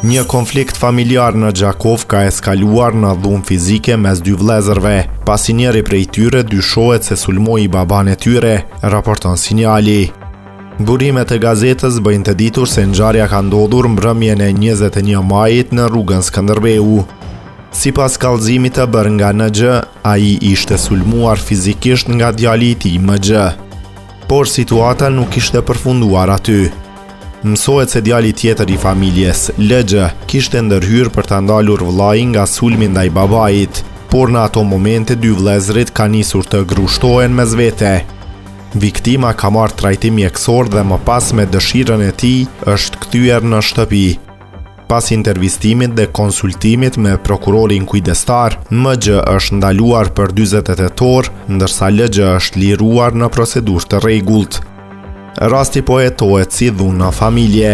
Një konflikt familjar në Gjakov ka eskaluar në dhunë fizike mes dy vëllezërve, pasi njëri prej tyre dyshohet se sulmoi baban e tyre, raporton Sinjali. Burimet e gazetës bëjnë të ditur se ngjarja ka ndodhur mbrëmjen e 21 majit në rrugën Skënderbeu. Sipas kallëzimit të bërë nga NG, ai ishte sulmuar fizikisht nga djali i tij MG. Por situata nuk ishte përfunduar aty. Mësohet se djali tjetër i familjes, LG, kishte ndërhyrë për ta ndalur vëllain nga sulmi ndaj babait, por në ato momente dy vëllezërit kanë nisur të grushtohen mes vete. Viktima ka marrë trajtim mjekësor dhe më pas me dëshirën e tij është kthyer në shtëpi. Pas intervistimit dhe konsultimit me prokurorin kujdestar, MG është ndaluar për 48 orë, ndërsa LG është liruar në procedurë të rregullt. Rasti po hetohet si dhunë në familje.